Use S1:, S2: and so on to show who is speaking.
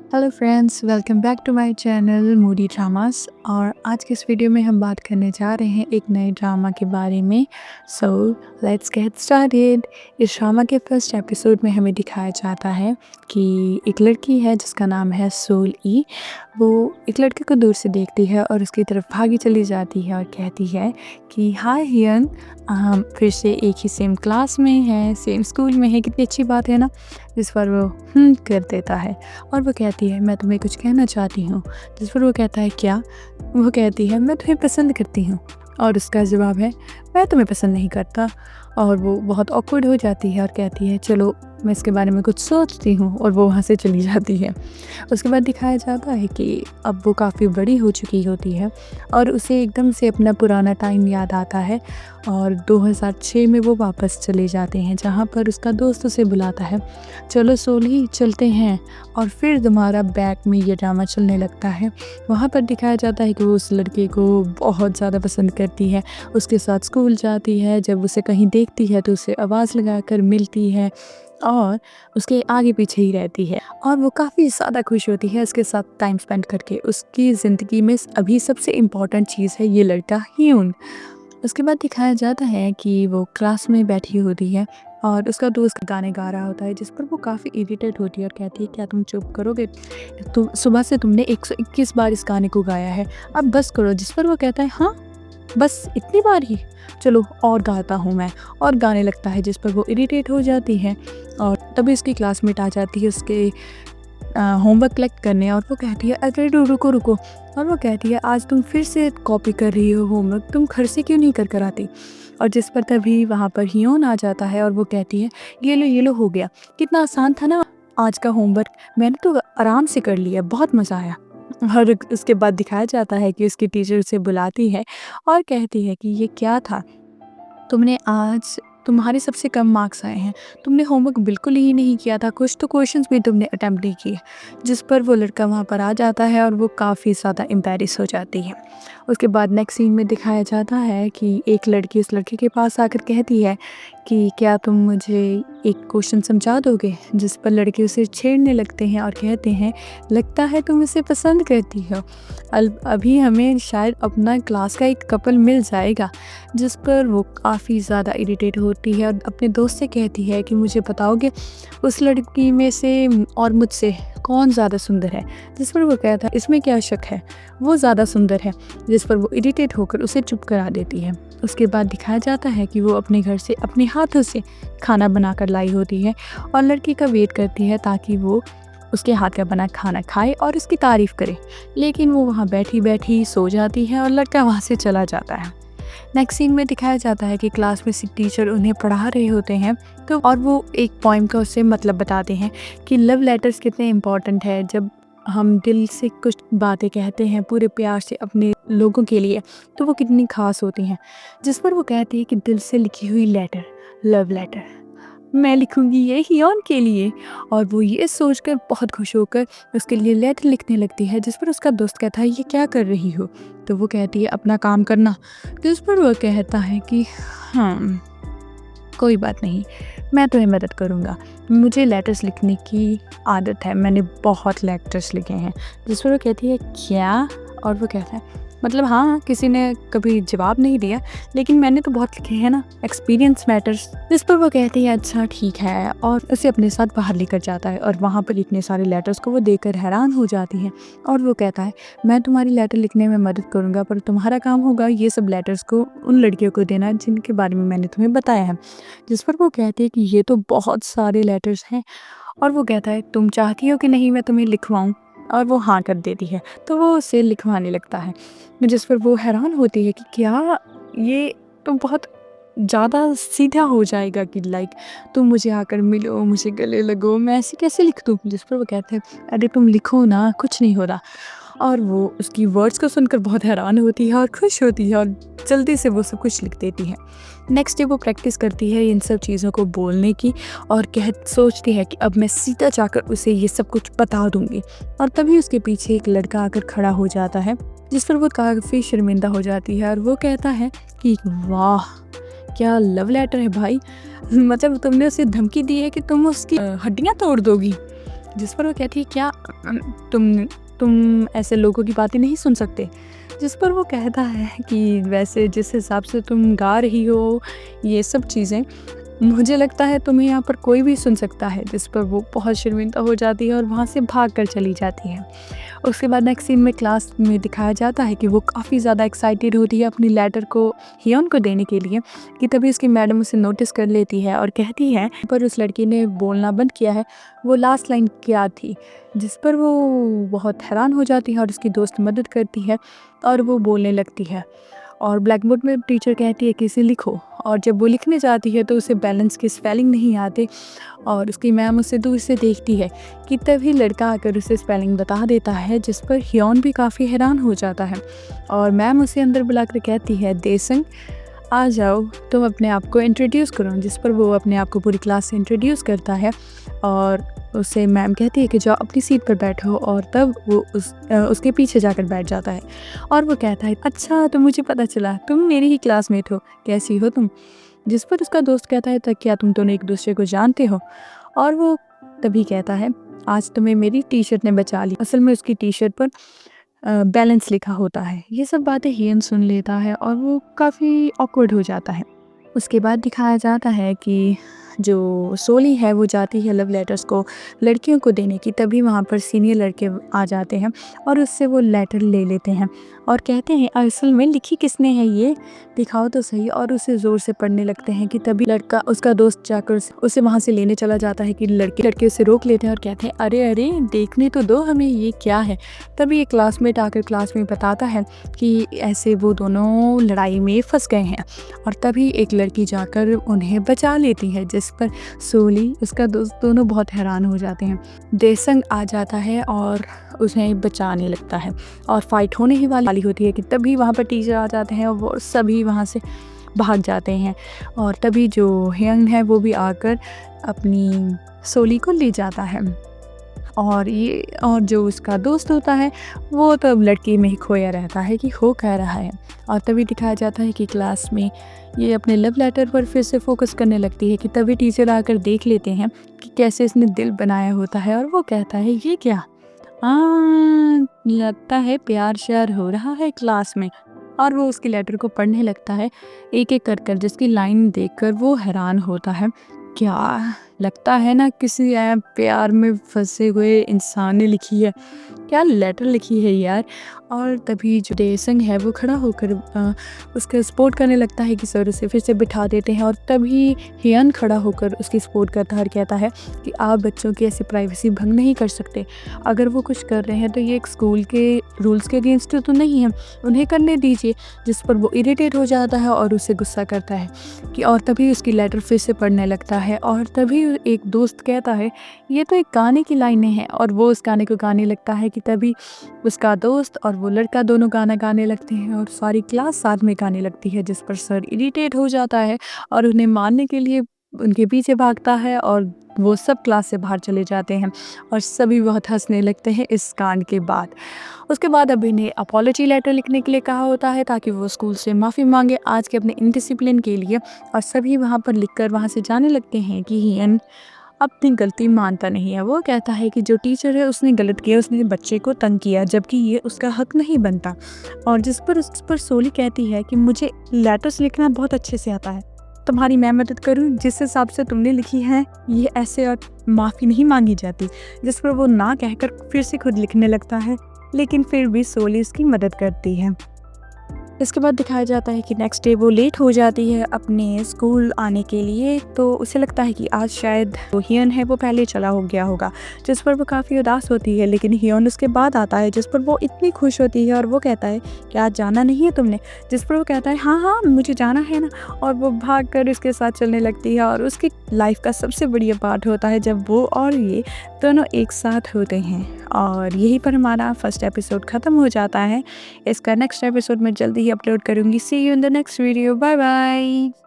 S1: Hello friends, welcome back to my channel moody dramas. और आज के इस वीडियो में हम बात करने जा रहे हैं एक नए ड्रामा के बारे में। So let's get started. इस ड्रामा के फर्स्ट एपिसोड में हमें दिखाया जाता है कि एक लड़की है जिसका नाम है सोल ई। वो एक लड़के को दूर से देखती है और उसकी तरफ भागी चली जाती है और कहती है कि हाय हियन, हम फिर से एक ही सेम क्लास में हैं, सेम स्कूल में है, कितनी अच्छी बात है ना। जिस पर वो कर देता है और वो कहती है मैं तुम्हें कुछ कहना चाहती हूँ। जिस पर वो कहता है क्या। वो कहती है मैं तुम्हें पसंद करती हूँ और उसका जवाब है मैं तुम्हें पसंद नहीं करता। और वो बहुत ऑकवर्ड हो जाती है और कहती है चलो मैं इसके बारे में कुछ सोचती हूँ, और वो वहाँ से चली जाती है। उसके बाद दिखाया जाता है कि अब वो काफ़ी बड़ी हो चुकी होती है और उसे एकदम से अपना पुराना टाइम याद आता है और 2006 में वो वापस चले जाते हैं जहाँ पर उसका दोस्त उसे बुलाता है, चलो सोली चलते हैं। और फिर दोबारा बैक में ये ड्रामा चलने लगता है। वहाँ पर दिखाया जाता है कि वो उस लड़के को बहुत ज़्यादा पसंद करती है, उसके साथ स्कूल जाती है, जब उसे कहीं देखती है तो उसे आवाज़ लगाकर मिलती है और उसके आगे पीछे ही रहती है और वो काफ़ी ज़्यादा खुश होती है उसके साथ टाइम स्पेंड करके। उसकी ज़िंदगी में अभी सबसे इम्पॉर्टेंट चीज़ है ये लड़का ह्यून। उसके बाद दिखाया जाता है कि वो क्लास में बैठी होती है और उसका दोस्त गाने गा रहा होता है, जिस पर वो काफ़ी इरिटेट होती है और कहती है क्या तुम चुप करोगे, तुम सुबह से तुमने 121 बार इस गाने को गाया है, अब बस करो। जिस पर वो कहता है हाँ बस इतनी बार ही, चलो और गाता हूँ मैं, और गाने लगता है। जिस पर वो इरिटेट हो जाती है और तभी उसकी क्लासमेट आ जाती है उसके होमवर्क कलेक्ट करने और वो कहती है अरे रुको रुको। और वो कहती है आज तुम फिर से कॉपी कर रही हो होमवर्क, तुम घर से क्यों नहीं कर आती। और जिस पर तभी वहाँ पर हियोन आ जाता है और वो कहती है ये लो हो गया, कितना आसान था ना आज का होमवर्क, मैंने तो आराम से कर लिया, बहुत मज़ा आया। और उसके बाद दिखाया जाता है कि उसकी टीचर उसे बुलाती है और कहती है कि ये क्या था, तुमने आज तुम्हारे सबसे कम मार्क्स आए हैं, तुमने होमवर्क बिल्कुल ही नहीं किया था, कुछ तो क्वेश्चंस भी तुमने अटेम्प्ट नहीं किए। जिस पर वो लड़का वहाँ पर आ जाता है और वो काफ़ी ज़्यादा एम्बैरेस हो जाती है। उसके बाद नेक्स्ट सीन में दिखाया जाता है कि एक लड़की उस लड़के के पास आकर कहती है कि क्या तुम मुझे एक क्वेश्चन समझा दोगे। जिस पर लड़के उसे छेड़ने लगते हैं और कहते हैं लगता है तुम इसे पसंद करती हो, अभी हमें शायद अपना क्लास का एक कपल मिल जाएगा। जिस पर वो काफ़ी ज़्यादा इरिटेट होती है और अपने दोस्त से कहती है कि मुझे बताओगे उस लड़की में से और मुझसे कौन ज़्यादा सुंदर है। जिस पर वो कहता है इसमें क्या शक है, वो ज़्यादा सुंदर है। जिस पर वो इरिटेट होकर उसे चुप करा देती है। उसके बाद दिखाया जाता है कि वो अपने घर से अपने हाथों से खाना बनाकर लाई होती है और लड़की का वेट करती है ताकि वो उसके हाथ का बना खाना खाए और उसकी तारीफ़ करे। लेकिन वो वहाँ बैठी बैठी सो जाती है और लड़का वहाँ से चला जाता है। नेक्स्ट सीन में दिखाया जाता है कि क्लास में से टीचर उन्हें पढ़ा रहे होते हैं तो और वो एक पोएम का उससे मतलब बताते हैं कि लव लेटर्स कितने इम्पॉर्टेंट है। जब हम दिल से कुछ बातें कहते हैं पूरे प्यार से अपने लोगों के लिए तो वो कितनी खास होती हैं। जिस पर वो कहती है कि दिल से लिखी हुई लेटर, लव लेटर मैं लिखूंगी ये हियोन के लिए। और वो ये सोचकर बहुत खुश होकर उसके लिए लेटर लिखने लगती है। जिस पर उसका दोस्त कहता है ये क्या कर रही हो, तो वो कहती है अपना काम करना। जिस पर वो कहता है कि हाँ कोई बात नहीं, मैं तुम्हें मदद करूँगा, मुझे लेटर्स लिखने की आदत है, मैंने बहुत लेटर्स लिखे हैं। जिस पर वो कहती है क्या, और वो कहता है मतलब हाँ किसी ने कभी जवाब नहीं दिया लेकिन मैंने तो बहुत लिखे हैं ना, एक्सपीरियंस मैटर्स। जिस पर वो कहती है अच्छा ठीक है और उसे अपने साथ बाहर लेकर जाता है और वहाँ पर इतने सारे लेटर्स को वो देखकर हैरान हो जाती है। और वो कहता है मैं तुम्हारी लेटर लिखने में मदद करूँगा पर तुम्हारा काम होगा ये सब लेटर्स को उन लड़कियों को देना जिनके बारे में मैंने तुम्हें बताया है। जिस पर वो कहती है कि ये तो बहुत सारे लेटर्स हैं। और वो कहता है तुम चाहती हो कि नहीं मैं तुम्हें लिखवाऊँ, और वो हाँ कर देती है तो वो उसे लिखवाने लगता है। जिस पर वो हैरान होती है कि क्या ये तो बहुत ज़्यादा सीधा हो जाएगा कि लाइक तुम मुझे आकर मिलो, मुझे गले लगो, मैं ऐसे कैसे लिख दूँ। जिस पर वो कहते हैं अरे तुम लिखो ना, कुछ नहीं हो रहा। और वो उसकी वर्ड्स को सुनकर बहुत हैरान होती है और खुश होती है और जल्दी से वो सब कुछ लिख देती है। नेक्स्ट डे वो प्रैक्टिस करती है इन सब चीज़ों को बोलने की और सोचती है कि अब मैं सीधा जाकर उसे ये सब कुछ बता दूंगी। और तभी उसके पीछे एक लड़का आकर खड़ा हो जाता है जिस पर वो काफ़ी शर्मिंदा हो जाती है और वो कहता है कि वाह क्या लव लेटर है भाई, मतलब तुमने उसे धमकी दी है कि तुम उसकी हड्डियाँ तोड़ दोगी। जिस पर वो कहती है क्या तुम ऐसे लोगों की बातें नहीं सुन सकते। जिस पर वो कहता है कि वैसे जिस हिसाब से तुम गा रही हो ये सब चीज़ें, मुझे लगता है तुम्हें यहाँ पर कोई भी सुन सकता है। जिस पर वो बहुत शर्मिंदा हो जाती है और वहाँ से भाग कर चली जाती है। उसके बाद नेक्स्ट सीन में क्लास में दिखाया जाता है कि वो काफ़ी ज़्यादा एक्साइटेड होती है अपनी लेटर को हियोन को देने के लिए, कि तभी उसकी मैडम उसे नोटिस कर लेती है और कहती है पर उस लड़की ने बोलना बंद किया है, वो लास्ट लाइन क्या थी। जिस पर वो बहुत हैरान हो जाती है और उसकी दोस्त मदद करती है और वो बोलने लगती है। और ब्लैक बोर्ड में टीचर कहती है कि इसे लिखो, और जब वो लिखने जाती है तो उसे बैलेंस के स्पेलिंग नहीं आते और उसकी मैम उसे दूर से देखती है कि तभी लड़का आकर उसे स्पेलिंग बता देता है। जिस पर हियोन भी काफ़ी हैरान हो जाता है और मैम उसे अंदर बुलाकर कहती है देसंग आ जाओ, तुम अपने आप को इंट्रोड्यूस करो। जिस पर वो अपने आप को पूरी क्लास से इंट्रोड्यूस करता है और उसे मैम कहती है कि जाओ अपनी सीट पर बैठो, और तब वो उसके पीछे जाकर बैठ जाता है और वो कहता है अच्छा तो मुझे पता चला तुम मेरी ही क्लासमेट हो, कैसी हो तुम। जिस पर उसका दोस्त कहता है तो क्या तुम दोनों एक दूसरे को जानते हो, और वो तभी कहता है आज तुम्हें मेरी टी शर्ट ने बचा ली। असल में उसकी टी शर्ट पर बैलेंस लिखा होता है। ये सब बातें हियन सुन लेता है और वो काफ़ी ऑकवर्ड हो जाता है। उसके बाद दिखाया जाता है कि जो सोली है वो जाती है लव लेटर्स को लड़कियों को देने की, तभी वहाँ पर सीनियर लड़के आ जाते हैं और उससे वो लेटर ले लेते हैं और कहते हैं असल में लिखी किसने है ये, दिखाओ तो सही। और उसे ज़ोर से पढ़ने लगते हैं कि तभी लड़का उसका दोस्त जाकर उसे वहाँ से लेने चला जाता है कि लड़के उसे रोक लेते हैं और कहते हैं अरे अरे देखने तो दो हमें ये क्या है। तभी एक क्लासमेट आकर क्लास में बताता है कि ऐसे वो दोनों लड़ाई में फंस गए हैं और तभी एक लड़की जाकर उन्हें बचा लेती है। जिस पर सोली उसका दोस्त दोनों बहुत हैरान हो जाते हैं। देसंग आ जाता है और उसे बचाने लगता है और फाइट होने ही वाली होती है कि तभी वहाँ पर टीचर आ जाते हैं और वो सभी वहाँ से भाग जाते हैं। और तभी जो हियन है वो भी आकर अपनी सोली को ले जाता है और जो उसका दोस्त होता है वो तो लड़की में ही खोया रहता है कि हो कह रहा है। और तभी दिखाया जाता है कि क्लास में ये अपने लव लेटर पर फिर से फोकस करने लगती है कि तभी टीचर आकर देख लेते हैं कि कैसे इसने दिल बनाया होता है और वो कहता है ये क्या, लगता है प्यार श्यार हो रहा है क्लास में। और वो उसकी लेटर को पढ़ने लगता है एक एक कर जिसकी लाइन देखकर वो हैरान होता है। क्या लगता है ना किसी प्यार में फंसे हुए इंसान ने लिखी है, क्या लेटर लिखी है यार। और तभी जो देसंग है वो खड़ा होकर उसका सपोर्ट करने लगता है कि सर उसे फिर से बिठा देते हैं। और तभी हियन खड़ा होकर उसकी सपोर्ट करता है और कहता है कि आप बच्चों की ऐसी प्राइवेसी भंग नहीं कर सकते, अगर वो कुछ कर रहे हैं तो ये एक स्कूल के रूल्स के अगेंस्ट तो नहीं है, उन्हें करने दीजिए। जिस पर वो इरिटेट हो जाता है और उसे गुस्सा करता है कि और तभी उसकी लेटर फिर से पढ़ने लगता है। और तभी एक दोस्त कहता है ये तो एक गाने की लाइनें हैं, और वो उस गाने को गाने लगता है कि तभी उसका दोस्त और वो लड़का दोनों गाना गाने लगते हैं और सारी क्लास साथ में गाने लगती है। जिस पर सर इरिटेट हो जाता है और उन्हें मारने के लिए उनके पीछे भागता है और वो सब क्लास से बाहर चले जाते हैं और सभी बहुत हंसने लगते हैं इस कांड के बाद। उसके बाद अभी ने अपॉलॉजी लेटर लिखने के लिए कहा होता है ताकि वो स्कूल से माफ़ी मांगे आज के अपने इनडिसिप्लिन के लिए, और सभी वहाँ पर लिखकर वहाँ से जाने लगते हैं कि हियन अपनी गलती मानता नहीं है। वो कहता है कि जो टीचर है उसने गलत किया, उसने बच्चे को तंग किया जबकि ये उसका हक नहीं बनता। और जिस पर उस पर सोली कहती है कि मुझे लेटर्स लिखना बहुत अच्छे से आता है, तुम्हारी मैं मदद करूं, जिस हिसाब से तुमने लिखी है ये ऐसे और माफ़ी नहीं मांगी जाती। जिस पर वो ना कहकर फिर से खुद लिखने लगता है, लेकिन फिर भी सोली इसकी मदद करती है। इसके बाद दिखाया जाता है कि नेक्स्ट डे वो लेट हो जाती है अपने स्कूल आने के लिए, तो उसे लगता है कि आज शायद जो हियन है वो पहले चला हो गया होगा। जिस पर वो काफ़ी उदास होती है, लेकिन हियन उसके बाद आता है जिस पर वो इतनी खुश होती है और वो कहता है कि आज जाना नहीं है तुमने। जिस पर वो कहता है हाँ हाँ मुझे जाना है ना, और वो भाग कर उसके साथ चलने लगती है। और उसकी लाइफ का सबसे बढ़िया पार्ट होता है जब वो और ये दोनों एक साथ होते हैं। और यहीं पर हमारा फर्स्ट एपिसोड ख़त्म हो जाता है। इसका नेक्स्ट एपिसोड मैं जल्दी ही अपलोड करूँगी। See you in the next video, bye bye.